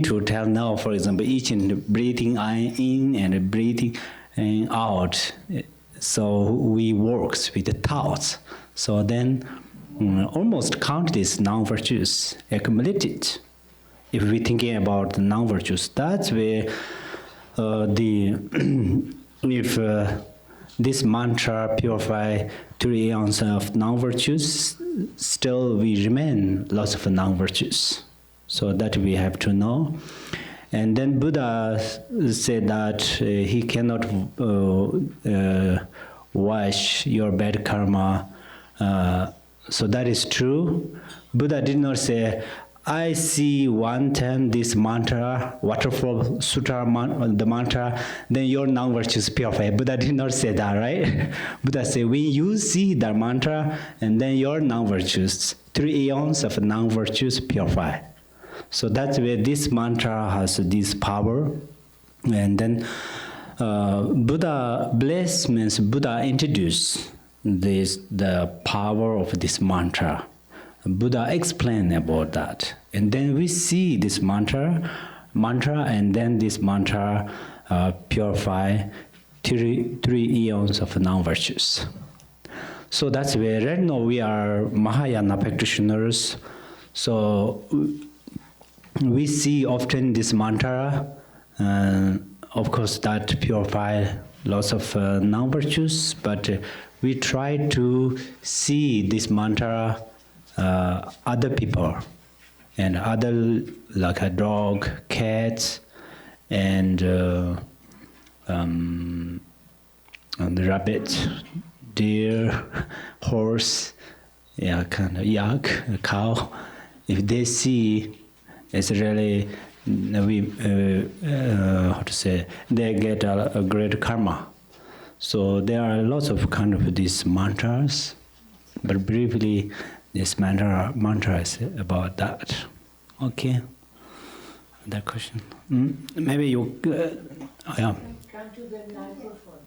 to tell now, for example, each and breathing in and breathing out. So we works with the thoughts. So then almost countless non-virtues accumulated. If we're thinking about the non-virtues, that's where if this mantra purify 3 eons of non-virtues, still we remain lots of non-virtues. So that we have to know. And then Buddha said that he cannot wash your bad karma. So that is true. Buddha did not say, I see one time this mantra, waterfall sutra, the mantra, then your non-virtues purify. Buddha did not say that, right? Buddha said, when you see that mantra, and then your non-virtues, 3 eons of non-virtues purify. So that's where this mantra has this power. And then Buddha bless means Buddha introduced the power of this mantra. Buddha explained about that. And then we see this mantra, and then this mantra purify 3 eons of non-virtues. So that's where right now we are Mahayana practitioners. So we see often this mantra, of course, that purify lots of non-virtues, but we try to see this mantra other people and other, like a dog, cats, and the rabbit, deer, horse, yeah, kind of yak, a cow. If they see, it's really how to say, they get a great karma. So there are lots of kind of these mantras, but briefly, this mantra is about that. Okay. That question. Maybe you. Yeah. Come to the microphone.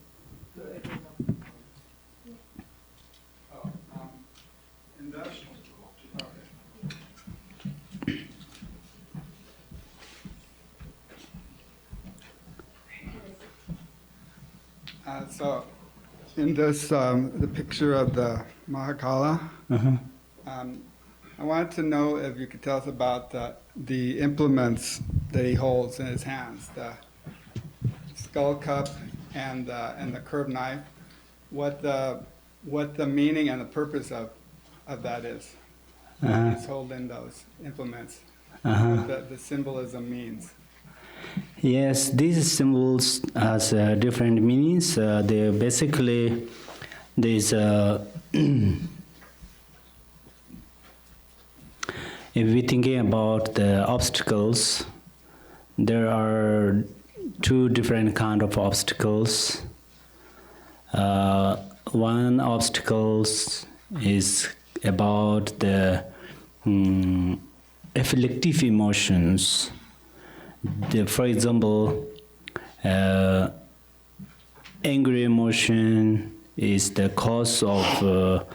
In that, so in this, the picture of the Mahakala, I wanted to know if you could tell us about the implements that he holds in his hands, the skull cup and the curved knife. What the meaning and the purpose of that is. He's holding those implements. What the symbolism means. Yes, these symbols has different meanings. They basically there's if we're thinking about the obstacles, there are 2 different kind of obstacles. One obstacle is about the afflictive emotions. For example, angry emotion is the cause of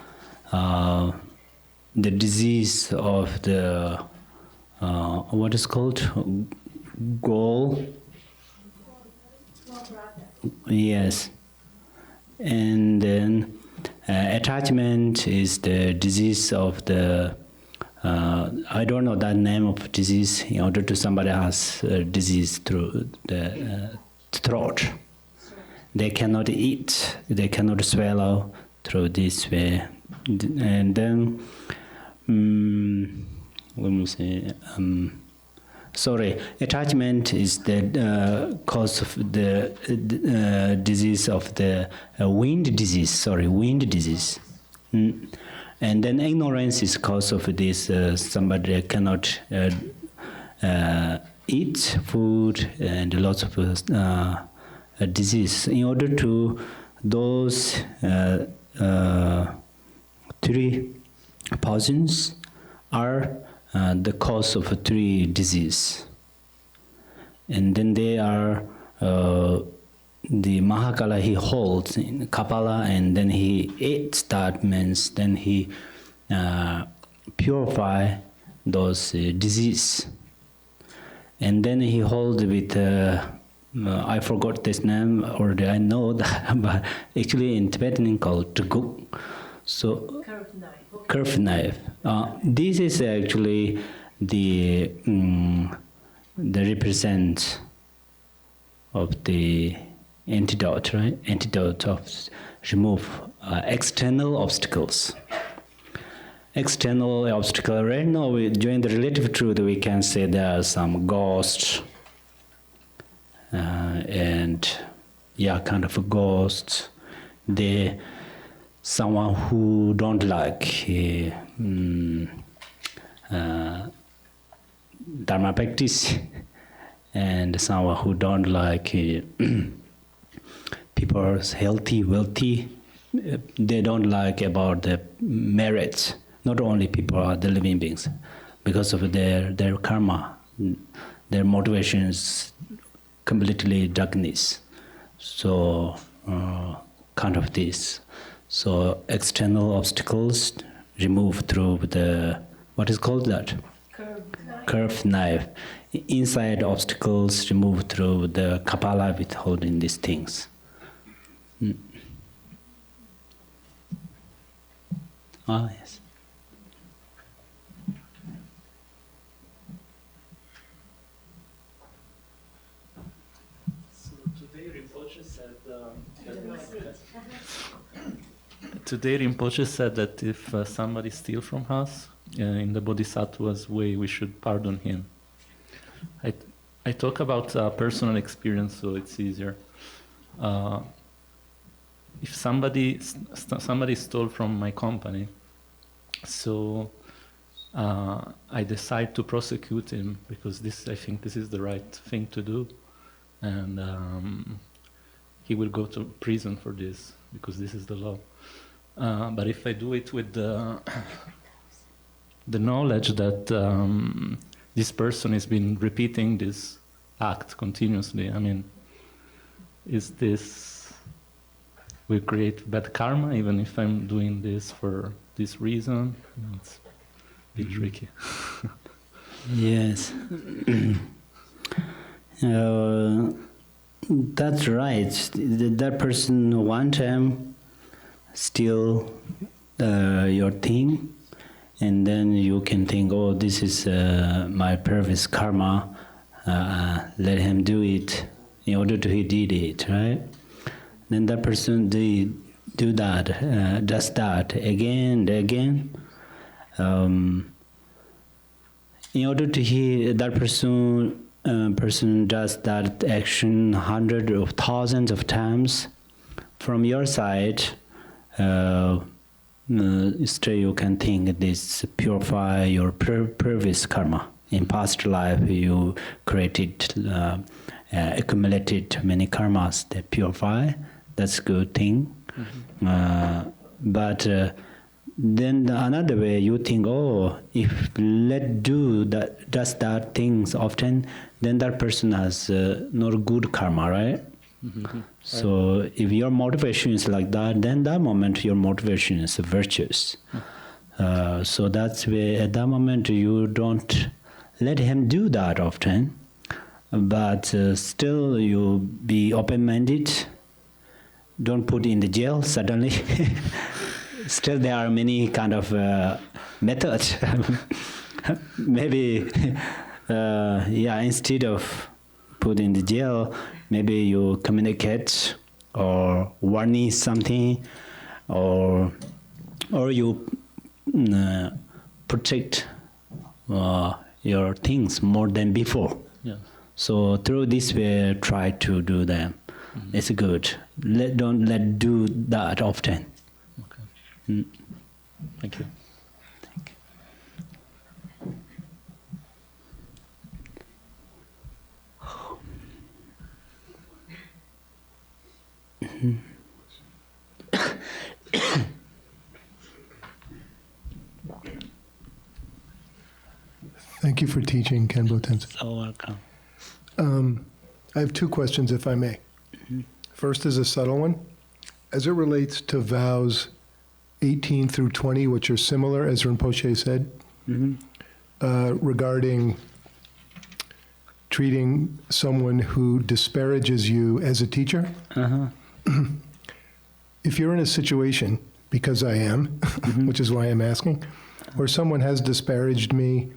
the disease of the what is called gall. Yes, and then attachment is the disease of the I don't know that name of disease. In order to somebody has disease through the throat, they cannot eat, they cannot swallow through this way, and then let me say. Sorry, attachment is the cause of the disease of the wind disease. Sorry, wind disease. And then ignorance is cause of this. Somebody cannot eat food and lots of disease. In order to those 3 poisons are the cause of 3 disease, and then they are the Mahakala he holds in Kapala, and then he eats that, means then he purify those disease. and then he hold with I forgot this name, or I know that, but actually in Tibetan called tuguk. So Curved knife. Okay. curved knife. This is actually the represent of the antidote, right? Antidote of remove external obstacles. External obstacle. Right now, during the relative truth, we can say there are some ghosts, and kind of a ghost. Someone who don't like dharma practice, and someone who don't like people's healthy, wealthy. They don't like about the merits. Not only people are the living beings, because of their karma, their motivations completely darkness. So kind of this. So external obstacles removed through the, what is called that? Curved knife. Inside obstacles removed through the kapala withholding these things. Yes. So today Rinpoche said that if somebody steals from us, in the Bodhisattva's way, we should pardon him. I talk about personal experience, so it's easier. If somebody stole from my company, so I decide to prosecute him because I think this is the right thing to do, and he will go to prison for this because this is the law. But if I do it with the knowledge that this person has been repeating this act continuously, I mean, is this will create bad karma even if I'm doing this for this reason? It's a bit tricky. Yes. That's right. That person one time steal your thing, and then you can think, oh, this is my previous karma, let him do it in order to he did it, right? Then that person do that, does that again and again. In order to that person does that action hundreds of thousands of times. From your side, still you can think this purify your previous karma. In past life, you created, accumulated many karmas that purify. That's a good thing. Mm-hmm. But then another way, you think, oh, if does that things often, then that person has not good karma, right? Mm-hmm. So if your motivation is like that, then that moment your motivation is virtuous. So that's where at that moment you don't let him do that often, but still you be open-minded. Don't put in the jail suddenly. Still there are many kind of methods. Maybe, instead of put in the jail, maybe you communicate or warning something, or you protect your things more than before. Yeah. So through this way, try to do them. Mm-hmm. It's good. Don't do that often. Okay. Mm. Thank you. Thank you for teaching, Khenpo Tenzin. So welcome. I have two questions, if I may. Mm-hmm. First is a subtle one. As it relates to vows 18 through 20, which are similar, as Rinpoche said, mm-hmm. Regarding treating someone who disparages you as a teacher. If you're in a situation, because I am, which is why I'm asking, where someone has disparaged me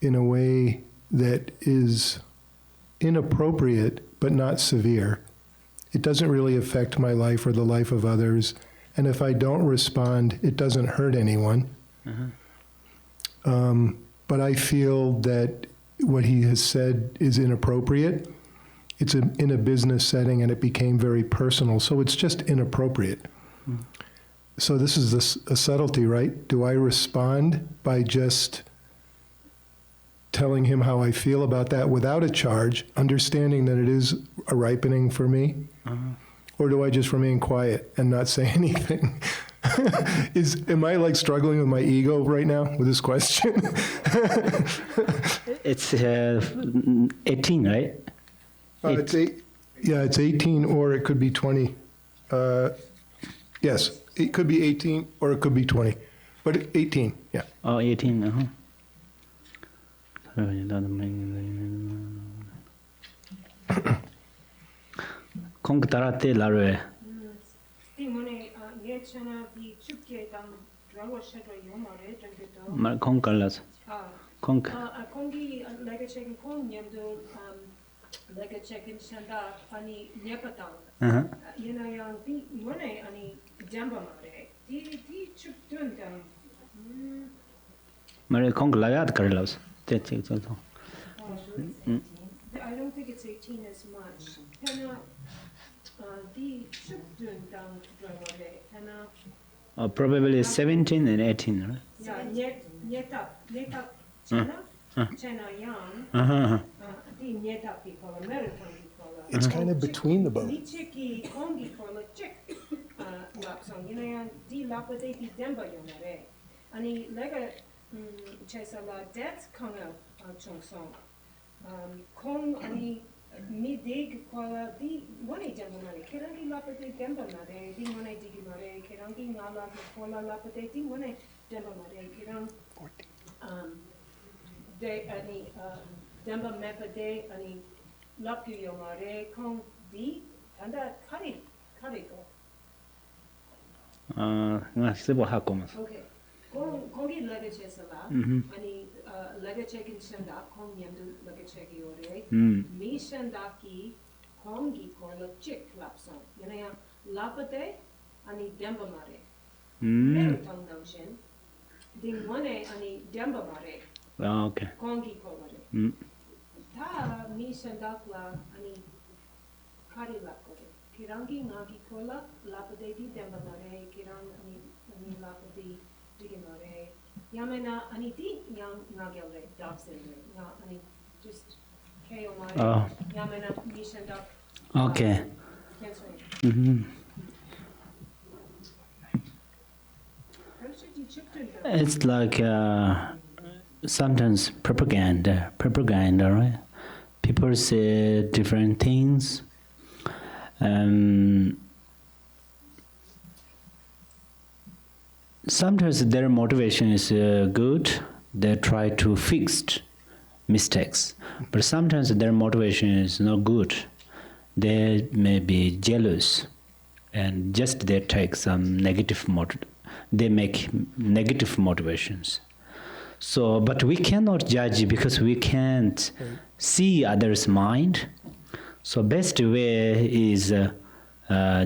in a way that is inappropriate but not severe, it doesn't really affect my life or the life of others, and if I don't respond, it doesn't hurt anyone. But I feel that what he has said is inappropriate. It's in a business setting, and it became very personal, so it's just inappropriate. So this is a subtlety, right? Do I respond by just telling him how I feel about that without a charge, understanding that it is a ripening for me? Or do I just remain quiet and not say anything? Am I like struggling with my ego right now with this question? It's 18, right? It's 18, or it could be 20. Yes, it could be 18, or it could be 20. But 18, yeah. Oh, 18, Kong tarate larwe. Mar kong kalas. Kong. Kongi lega checking kong nyamdo lega checking shanda ani nepatang. Yena yang di mone ani jamba mare. Di chup dun dang. Mar kong layat karlas. I don't think it's 18 as much. Hena di chup dun dang dramare. Hena Probably 17 and 18, right? yeah, nyeta chena yang di nyeta people American people. It's kind of between the both. Di cheki kongi kola chek lapsong you know di lapade di demba yonare. Ani lega chesala det kanga chongsong. Kong ani mi dig kola di one demba mare. Kerangi lapade demba mare. Di one digi mare. Kerangi ngala kola lapade di one demba mare. Kerang de ani demba mepade ani lapu yomare kong di anda kari go. Nga sibo hakomas. Okay. Kongi lega chesala ani lega chekin shanda kong yamdu lega cheki ore. Mi shandaki kongi kola chik lapsong. Yana lapate ani demba mare. Meru tong notion. Ding one ani demba mare. Okay. Kongi kolare. Ta mi shandakla ani kari lapkore. Kirangi ngagi kola lapade di demba mare. Kirang ani lapade digi mare. Yamena ani di yang ngagele dapsen nga ani just keo mare. Yamena mi shandak. Okay. Cancel. It's like sometimes propaganda, right? People say different things. Sometimes their motivation is good. They try to fix mistakes. But sometimes their motivation is not good. They may be jealous and just they take some negative they make negative motivations. So, but we cannot judge because we can't see others' mind. So best way is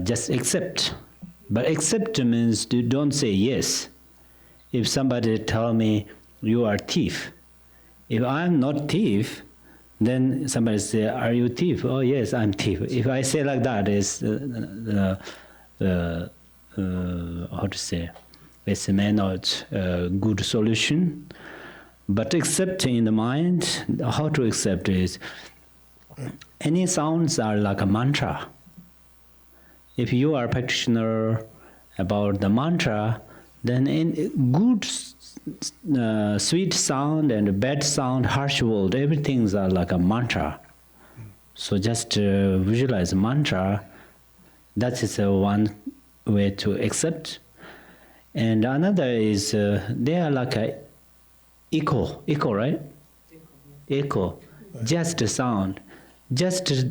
just accept. But accept means don't say yes. If somebody tell me you are thief, if I'm not thief, then somebody say, are you thief? Oh yes, I'm thief. If I say like that, is how to say? It's not a good solution. But accepting in the mind, how to accept is, any sounds are like a mantra. If you are a practitioner about the mantra, then in good, sweet sound and bad sound, harsh word, everything are like a mantra. So just visualize mantra. That is one way to accept. And another is they are like a echo, right? Echo. just a sound, just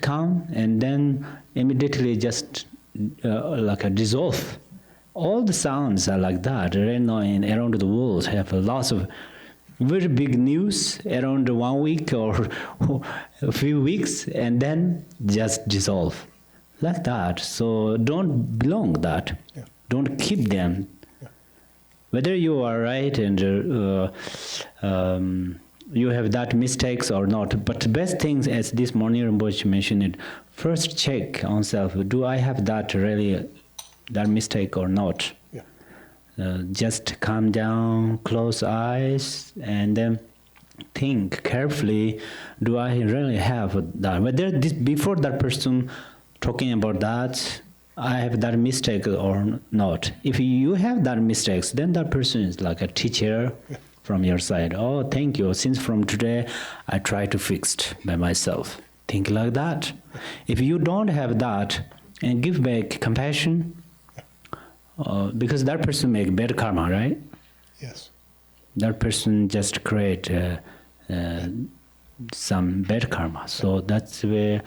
come and then immediately just like a dissolve. All the sounds are like that right now around the world. Have lots of very big news around 1 week or a few weeks, and then just dissolve like that. So don't belong that. Yeah. Don't keep them. Yeah. Whether you are right and you have that mistakes or not. But the best things, as this morning Rinpoche mentioned it, first check on self. Do I have that really, that mistake or not? Yeah. Just calm down, close eyes, and then think carefully. Do I really have that? Whether this before that person talking about that, I have that mistake or not. If you have that mistakes, then that person is like a teacher from your side. Oh, thank you. Since from today, I try to fix it by myself. Think like that. If you don't have that, and give back compassion, because that person make bad karma, right? Yes. That person just create some bad karma. So that's where,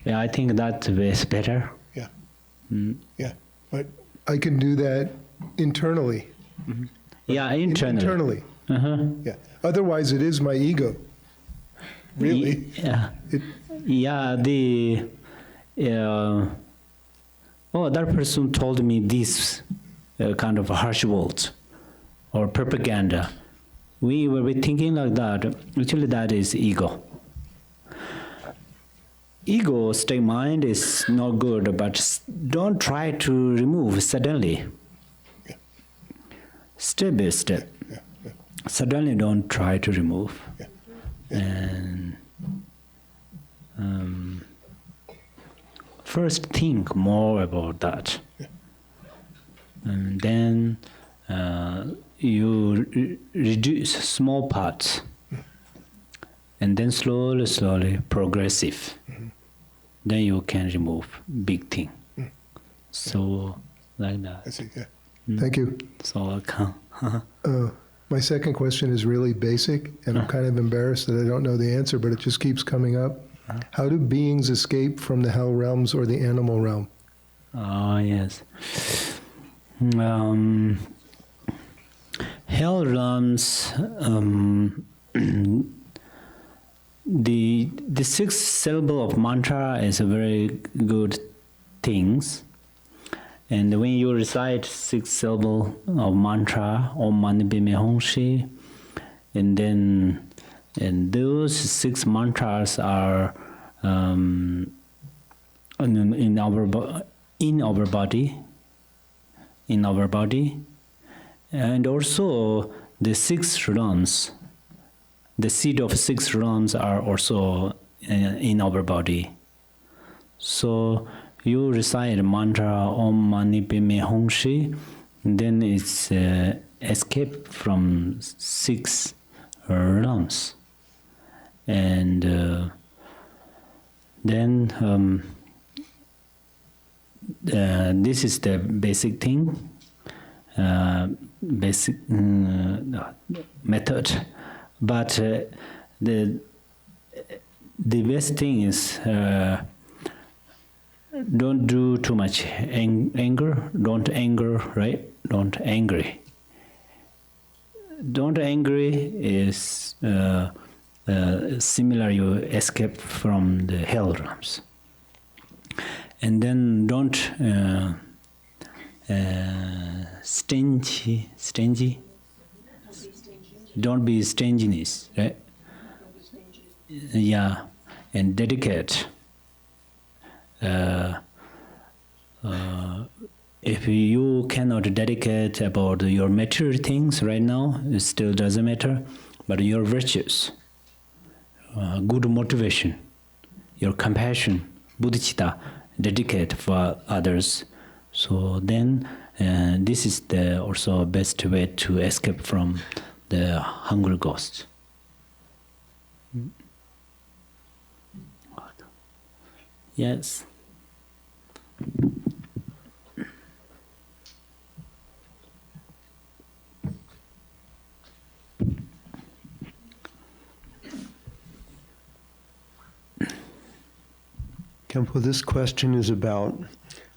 yeah, I think that way is better. Yeah. Mm. Yeah. But I can do that internally. Mm-hmm. Yeah, internally. Internally. Uh-huh. Yeah. Otherwise, it is my ego. Really. Yeah. Yeah. That person told me this kind of harsh words or propaganda. We were thinking like that. Actually, that is ego. Ego state mind is not good, but don't try to remove suddenly. Yeah. Step by step. Yeah. Yeah. Suddenly don't try to remove. Yeah. Yeah. And first think more about that. Yeah. And then you reduce small parts. And then slowly, progressive. Mm-hmm. Then you can remove big thing. Mm. So, like that. I see. Yeah. Mm. Thank you. So I can. My second question is really basic, and I'm kind of embarrassed that I don't know the answer, but it just keeps coming up. How do beings escape from the hell realms or the animal realm? Oh, yes. Hell realms, the sixth syllable of mantra is a very good things. And when you recite sixth syllable of mantra, Om Mani Padme Hum Shi, and then those six mantras are in our body, and also the six realms. The seed of six realms are also in our body. So you recite mantra Om Mani Padme Hum Shi, then it's escape from six realms. And then this is the basic thing, basic method. But the best thing is don't do too much anger. Don't anger, right? Don't angry. Don't angry is similar. You escape from the hell realms. And then don't stingy. Don't be stinginess, right? Yeah, and dedicate. If you cannot dedicate about your material things right now, it still doesn't matter. But your virtues, good motivation, your compassion, bodhicitta, dedicate for others. So then, this is the also best way to escape from the hungry ghost. Yes. Khenpo, this question is about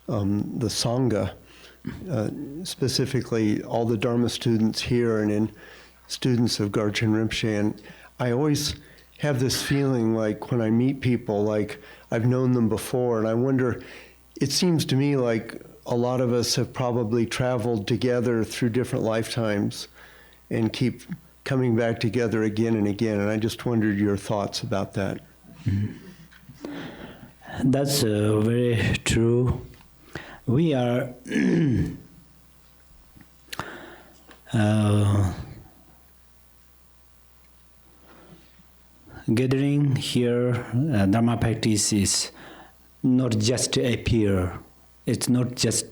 the Sangha, specifically all the Dharma students here and in students of Garchen Rinpoche. And I always have this feeling like when I meet people, like I've known them before, and I wonder, it seems to me like a lot of us have probably traveled together through different lifetimes and keep coming back together again and again. And I just wondered your thoughts about that. That's very true. We are gathering here. Dharma practice is not just to appear. It's not just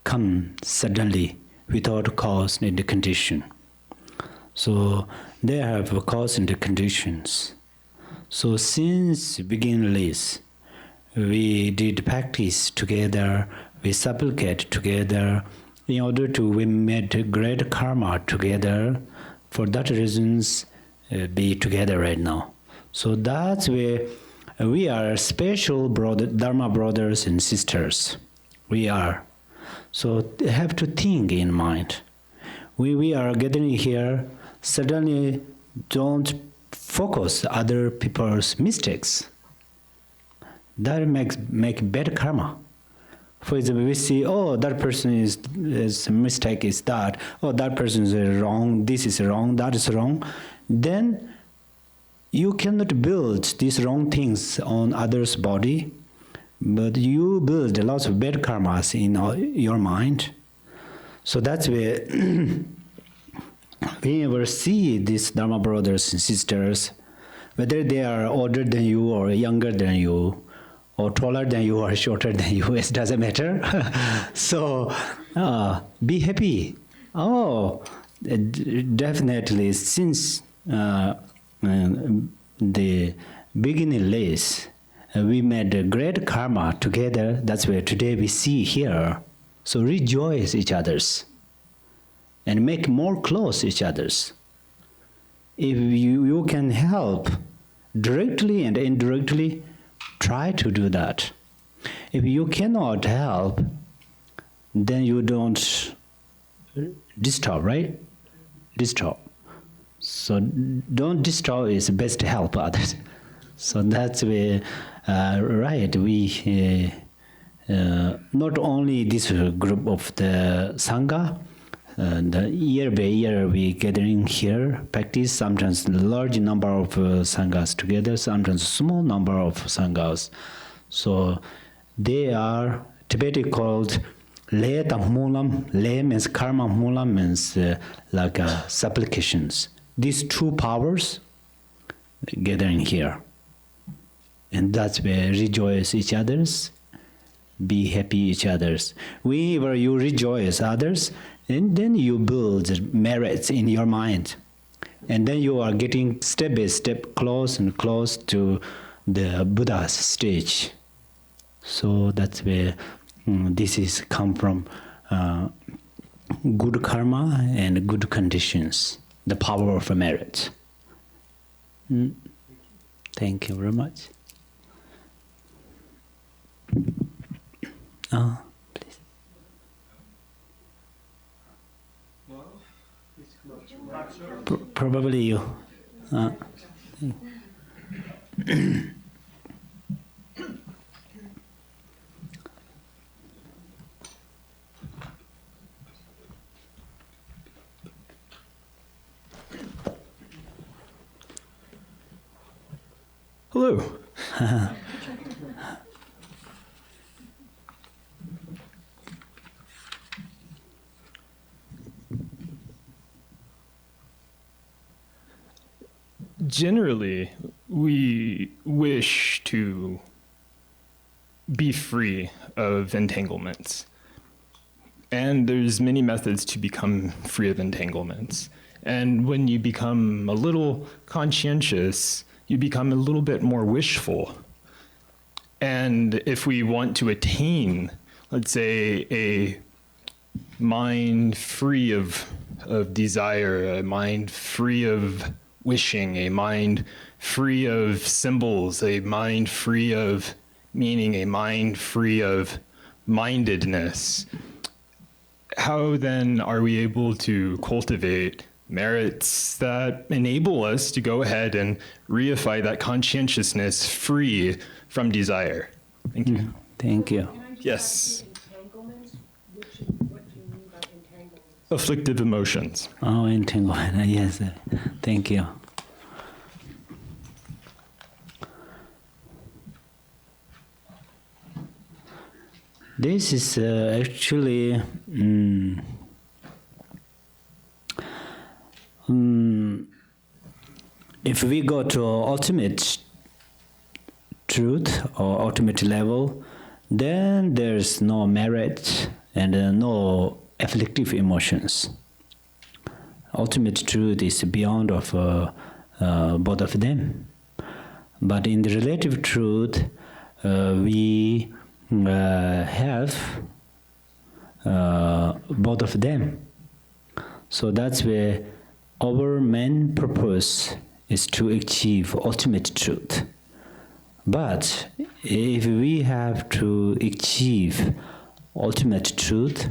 come suddenly without cause and condition. So they have a cause and conditions. So since beginningless, we did practice together, we supplicate together, in order to we made great karma together. For that reasons, be together right now. So that's where we are special Dharma brothers and sisters. We are. So have to think in mind. We are gathering here, suddenly don't focus other people's mistakes. That make bad karma. For example, we see, oh, that person is mistake is that, oh, that person is wrong, this is wrong, that is wrong. Then you cannot build these wrong things on others' body, but you build lots of bad karmas in your mind. So that's where whenever see these Dharma brothers and sisters, whether they are older than you or younger than you, or taller than you or shorter than you, it doesn't matter. So be happy. Oh, definitely, since the beginning days, we made a great karma together. That's where today we see here. So rejoice each others and make more close each others. If you can help directly and indirectly, try to do that. If you cannot help, then you don't disturb, right? Disturb. So don't disturb is best to help others. So that's where, right, we, not only this group of the Sangha, the year by year we gathering here, practice, sometimes large number of Sanghas together, sometimes small number of Sanghas. So they are Tibetan called Le Tammulam. Le means karma, mula means like supplications. These two powers gathering here. And that's where rejoice each others, be happy each others. Whenever you rejoice others, and then you build merits in your mind. And then you are getting step by step close and close to the Buddha's stage. So that's where this is come from good karma and good conditions, the power of merit. Thank you very much. Please. Probably you. Hello. Generally, we wish to be free of entanglements. And there's many methods to become free of entanglements. And when you become a little conscientious, you become a little bit more wishful. And if we want to attain, let's say, a mind free of desire, a mind free of wishing, a mind free of symbols, a mind free of meaning, a mind free of mindedness. How then are we able to cultivate merits that enable us to go ahead and reify that conscientiousness free from desire? Thank you. Thank you. Can I just Yes. ask you entanglement? What do you mean by entanglement? Afflictive emotions. Oh, entanglement. Yes. Thank you. This is actually if we go to ultimate truth or ultimate level, then there's no merit and no afflictive emotions. Ultimate truth is beyond of both of them. But in the relative truth, we have both of them. So that's where our main purpose is to achieve ultimate truth. But if we have to achieve ultimate truth,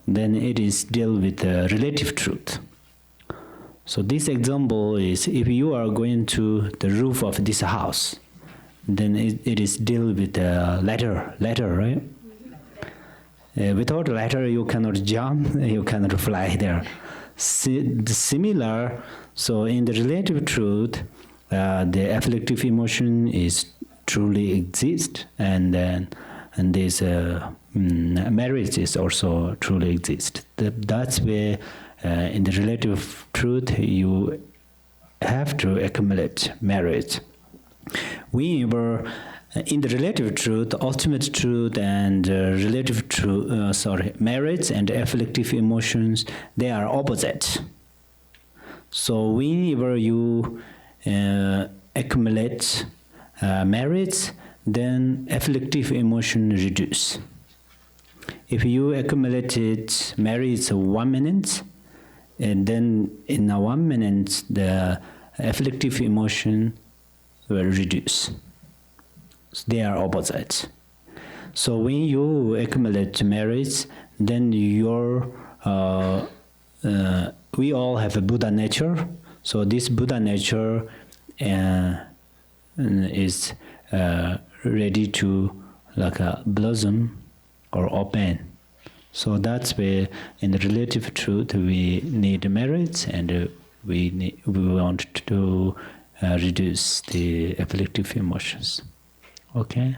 then it is deal with the relative truth. So this example is if you are going to the roof of this house, then it is deal with the ladder, right? Without a ladder, you cannot jump, you cannot fly there. Similar, so in the relative truth, the afflictive emotion is truly exist, and this marriage is also truly exist. That's where in the relative truth you have to accumulate marriage. We were in the relative truth, ultimate truth, and relative truth. Marriage and afflictive emotions, they are opposite. So whenever you accumulate marriage, then afflictive emotion reduce. If you accumulated marriage 1 minute, and then in 1 minute the afflictive emotion will reduce. So they are opposites. So when you accumulate marriage, then your we all have a Buddha nature. So this Buddha nature is ready to blossom or open. So that's where in the relative truth we need merits, and we want to reduce the afflictive emotions. Okay.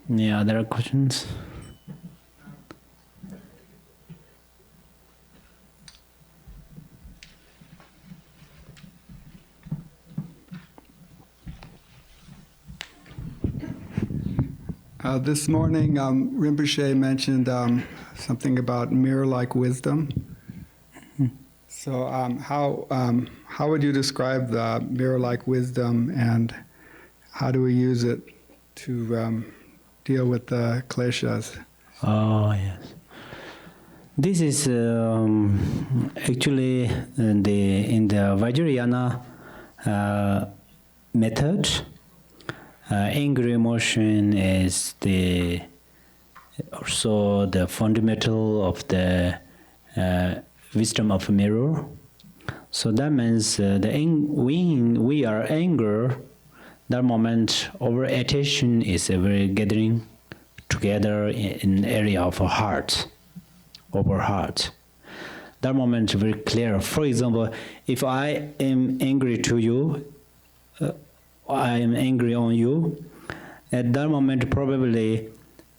Yeah, there are questions. This morning, Rinpoche mentioned something about mirror-like wisdom. So how would you describe the mirror-like wisdom, and how do we use it to deal with the kleshas? Oh, yes. This is actually in the Vajrayana method. Angry emotion is also the fundamental of the wisdom of mirror. So that means when we are angry, that moment our attention is very gathering together in the area of our heart, our heart. That moment is very clear. For example, if I am angry to you, I am angry on you, at that moment probably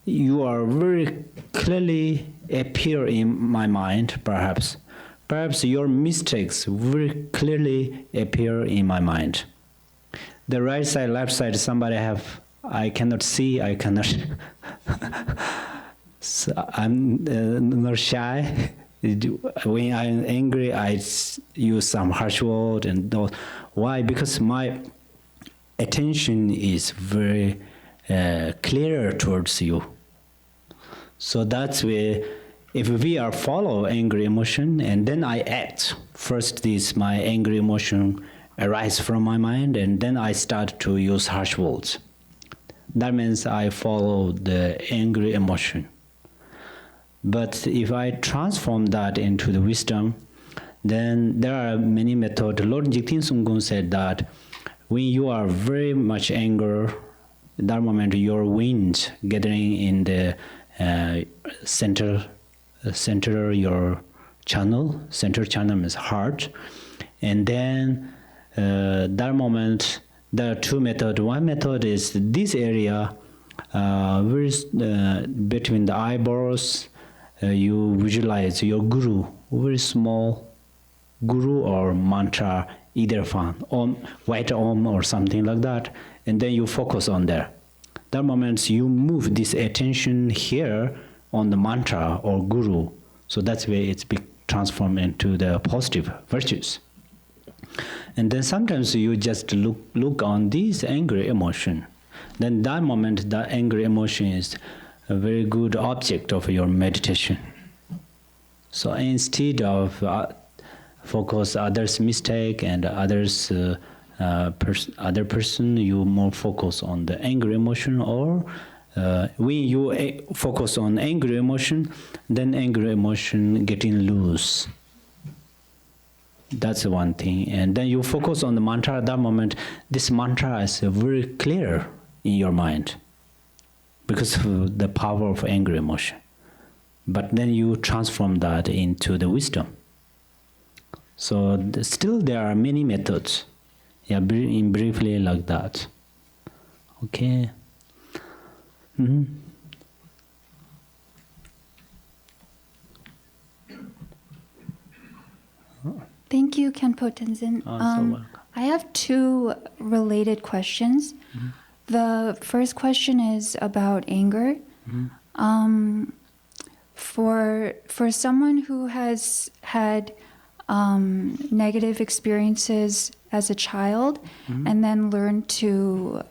you are very clearly appear in my mind, perhaps. Perhaps your mistakes very clearly appear in my mind. The right side, left side, somebody have, I cannot see, I cannot, so I'm not shy. When I'm angry, I use some harsh word and those. Why? Because my attention is very clear towards you. So that's where if we are follow angry emotion and then I act, first this my angry emotion arise from my mind and then I start to use harsh words. That means I follow the angry emotion. But if I transform that into the wisdom, then there are many methods. Lord Jigten Sungkun said that when you are very much anger, that moment your wind gathering in the center your channel. Center channel means heart, and then that moment there are two methods. One method is this area between the eyebrows. You visualize your guru, very small guru or mantra, either fan, om, white om or something like that, and then you focus on there. That moment you move this attention here on the mantra or guru, so that's where it's transformed into the positive virtues. And then sometimes you just look on this angry emotion. Then that moment, the angry emotion is a very good object of your meditation. So instead of focus others' mistake and others other person, you more focus on the angry emotion. Or when you focus on angry emotion, then angry emotion getting loose. That's one thing. And then you focus on the mantra at that moment. This mantra is very clear in your mind because of the power of angry emotion. But then you transform that into the wisdom. So still there are many methods. Yeah, briefly like that. Okay. Mm-hmm. Thank you, Khenpo Tenzin. I have two related questions. Mm-hmm. The first question is about anger. Mm-hmm. For someone who has had negative experiences as a child, mm-hmm. and then learned to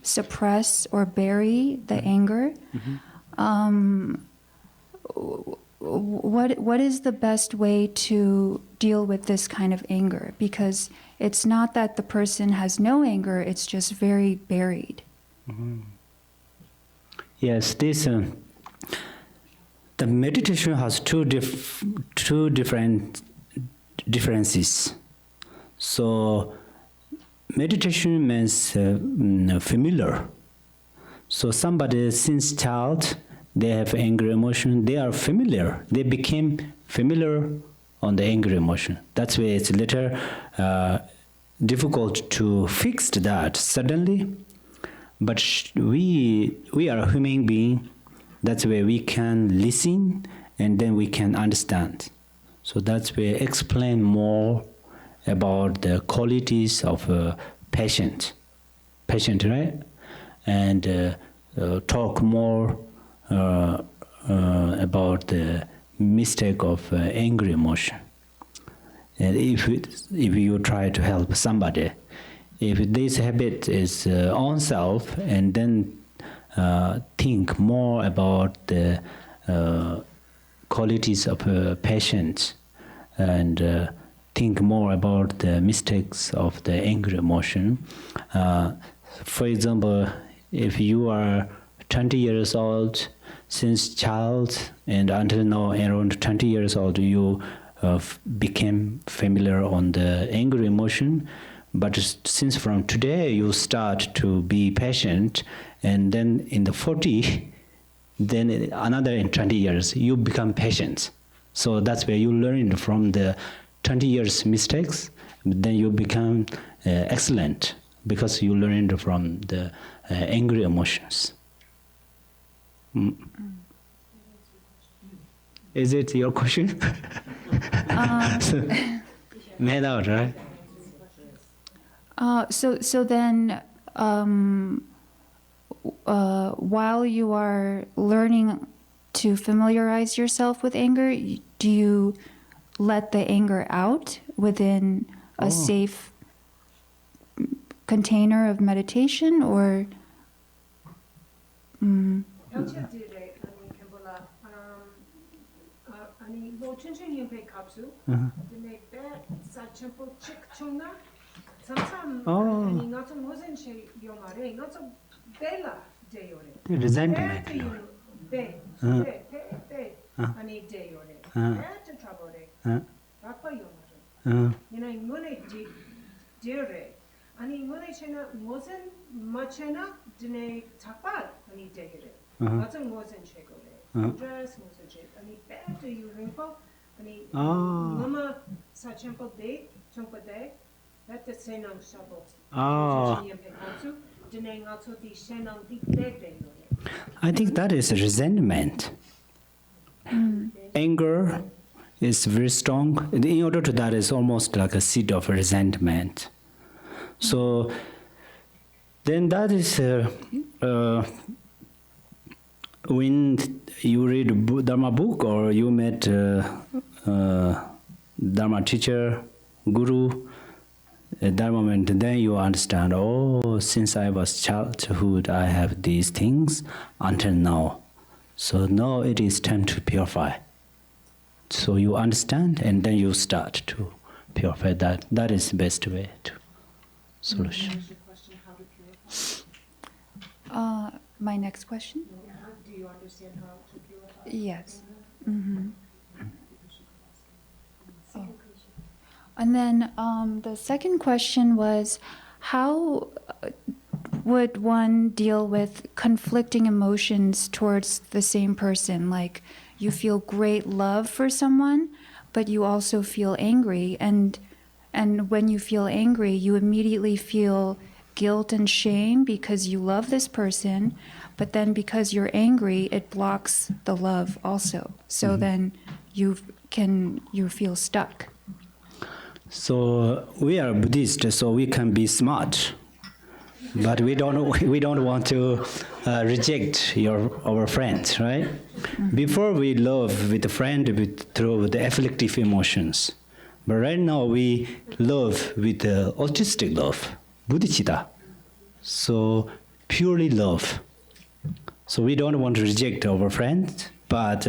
suppress or bury the mm-hmm. anger, mm-hmm. What is the best way to deal with this kind of anger? Because it's not that the person has no anger, it's just very buried. Mm-hmm. Yes, this the meditation has two different differences. So meditation means familiar. So somebody since child, they have angry emotion, they are familiar. They became familiar on the angry emotion. That's why it's later difficult to fix that suddenly. But we are a human being. That's where we can listen and then we can understand. So that's where explain more about the qualities of a patient, right? And talk more about the mistake of angry emotion. And if you try to help somebody, if this habit is on self, and then think more about the qualities of a patient, and think more about the mistakes of the angry emotion. For example, if you are 20 years old, since child and until now around 20 years old, you became familiar on the angry emotion. But since from today you start to be patient, and then in the 40, then another in 20 years, you become patient. So that's where you learn from the 20 years mistakes, then you become excellent because you learned from the angry emotions. Is it your question? Made out, right? So then, while you are learning to familiarize yourself with anger, do you let the anger out within a safe container of meditation, or? 아니 뭐 천천히 옆에 갑수. 근데 배 사천포 책 총나. 삼삼 아니 나도 무슨 시 요말에 나도 벨라 제요래. resentment. 배 아니 제요래. 배 trouble. 아빠 요말에. 얘네 문에 제요래. 아니 문에 채나 무슨 마채나 드네 작발 아니 제요래. 무슨 책거래. 드레스 무슨 책 아니 배도 유행포 아니 마마 사천포 데 총포데 배도 세낭 샤보. I think that is resentment. Anger is very strong. In order to that, is almost like a seed of resentment. So then that is when you read Dharma book or you met Dharma teacher, guru. At that moment, then you understand, oh, since I was childhood, I have these things until now. So now it is time to purify. So you understand, and then you start to purify that. That is the best way to solution. My next question? Do you understand how to purify? Yes. And then the second question was, how would one deal with conflicting emotions towards the same person? Like you feel great love for someone, but you also feel angry, and when you feel angry, you immediately feel guilt and shame because you love this person, but then because you're angry, it blocks the love also. So then you feel stuck. So we are Buddhist, so we can be smart, but we don't want to reject our friends, right? Before we love with a friend through the afflictive emotions, but right now we love with the altruistic love, bodhicitta. So purely love. So we don't want to reject our friends, but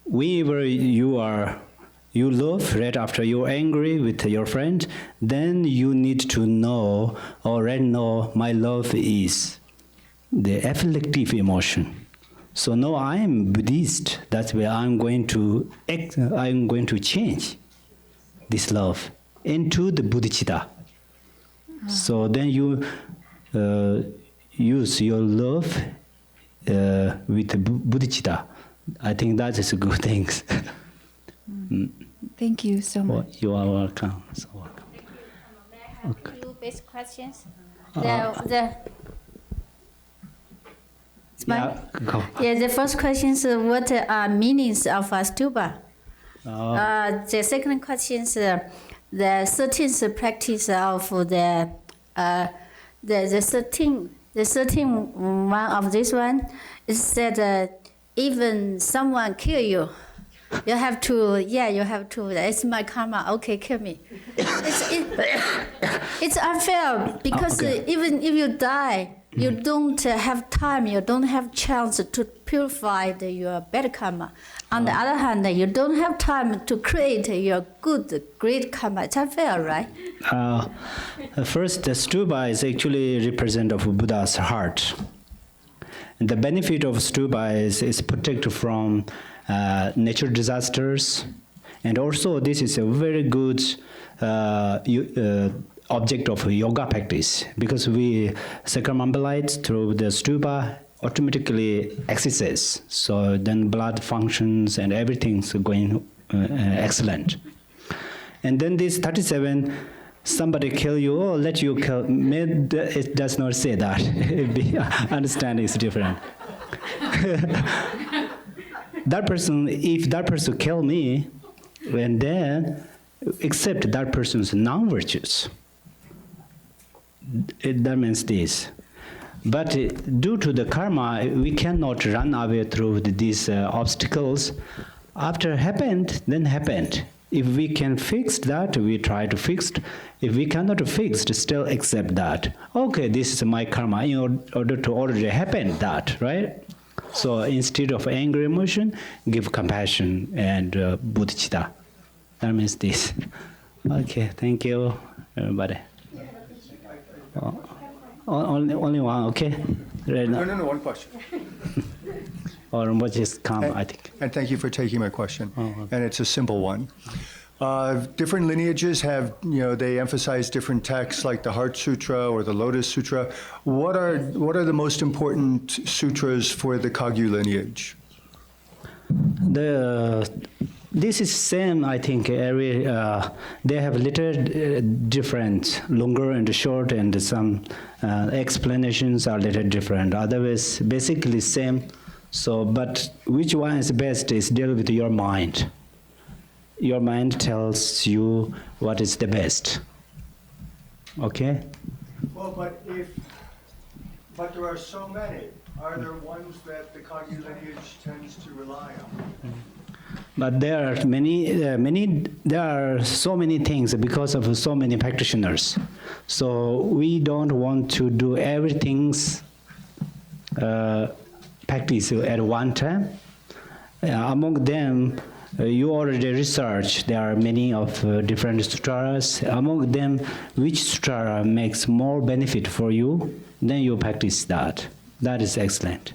whenever you love right after you're angry with your friend, then you need to know, right now my love is the afflictive emotion. So now I am Buddhist. That's why I'm going to change this love into the bodhicitta. So then you use your love with the bodhicitta. I think that is a good thing. Thank you so much. You are welcome. So welcome. May I have two basic questions? The first question is what are meanings of a stupa? The second question is the 13th practice of the 13th one of this one is that even someone kill you. You have to, it's my karma, okay, kill me. It's unfair because even if you die, you don't have time, you don't have chance to purify your bad karma. On the other hand, you don't have time to create your good, great karma. It's unfair, right? First, the stupa is actually represent of Buddha's heart. And the benefit of stupa is protect from natural disasters, and also this is a very good object of yoga practice, because we circumambulate through the stupa automatically exercise, so then blood functions and everything's going excellent. And then this 37, somebody kill you or let you kill, it does not say that. Understanding is different. That person, if that person kill me, and then accept that person's non-virtues. That means this. But due to the karma, we cannot run away through these obstacles. After happened, then happened. If we can fix that, we try to fix. If we cannot fix, still accept that. Okay, this is my karma in order to already happen that, right? So instead of anger emotion, give compassion and bodhicitta. That means this. Okay, thank you, everybody. Only one, okay? Right now. No, one question. Or Rinpoche is calm, I think. And thank you for taking my question. Oh, okay. And it's a simple one. Different lineages have, they emphasize different texts like the Heart Sutra or the Lotus Sutra. What are the most important sutras for the Kagyu lineage? This is same, I think. They have little different, longer and short, and some explanations are little different. Otherwise, basically same. So, but which one is best is deal with your mind. Your mind tells you what is the best. Okay? Well, but there are so many. Are there ones that the Kagyu lineage tends to rely on? But there are there are so many things because of so many practitioners. So we don't want to do everything practice at one time. Among them, you already research, there are many of different sutras. Among them, which sutra makes more benefit for you, then you practice that. That is excellent.